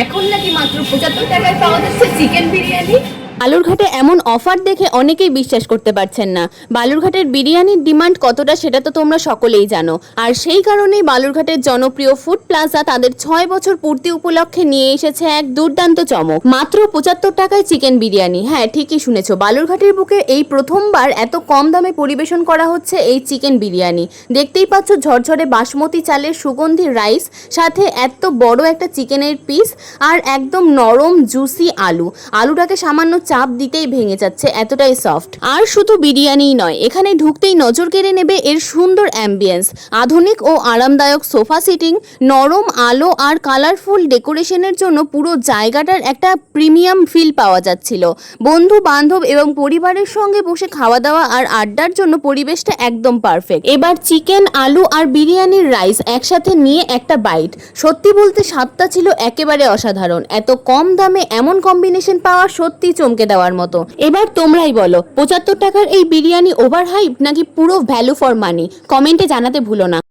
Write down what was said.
এখন নাকি মাত্র 75 টাকায় পাওয়া যাচ্ছে চিকেন বিরিয়ানি। বালুরঘাটে এমন অফার দেখে অনেকেই বিশ্বাস করতে পারছেন না। বালুরঘাটের বিরিয়ানির ডিমান্ড কতটা সেটা তো তোমরা সকলেই জানো। আর সেই কারণেই বালুরঘাটের জনপ্রিয় ফুড প্লাজা তাদের 6 বছর পূর্তি উপলক্ষে নিয়ে এসেছে এক দুর্দান্ত চমক। মাত্র 75 টাকায় চিকেন বিরিয়ানি। হ্যাঁ, ঠিকই শুনেছো, বালুরঘাটের বুকে এই প্রথমবার এত কম দামে পরিবেশন করা হচ্ছে এই চিকেন বিরিয়ানি। দেখতেই পাচ্ছ ঝরঝরে বাসমতি চালের সুগন্ধি রাইস, সাথে এত বড় একটা চিকেনের পিস আর একদম নরম জুসি আলুটাকে সামান্য চাপ দিতেই ভেঙে যাচ্ছে, এতটাই সফট। আর শুধু বিরিয়ানিই নয়, এখানে ঢুকতেই নজর কেড়ে নেবে এর সুন্দর অ্যাম্বিয়েন্স, আধুনিক ও আরামদায়ক সোফা সিটিং, নরম আলো আর কালারফুল ডেকোরেশনের জন্য পুরো জায়গাটার একটা প্রিমিয়াম ফিল পাওয়া যাচ্ছিল। বন্ধু বান্ধব এবং পরিবারের সঙ্গে বসে খাওয়া দাওয়া আর আড্ডার জন্য পরিবেশটা একদম পারফেক্ট। এবার চিকেন, আলু আর বিরিয়ানির রাইস একসাথে নিয়ে একটা বাইট, সত্যি বলতে স্বাদটা ছিল একেবারে অসাধারণ। এত কম দামে এমন কম্বিনেশন পাওয়া সত্যি চমকে দেওয়ার মতো। এবার তোমরাই বলো, 75 টাকার এই বিরিয়ানি ওভার হাইপ নাকি পুরো ভ্যালু ফর মানি? কমেন্টে জানাতে ভুলো না।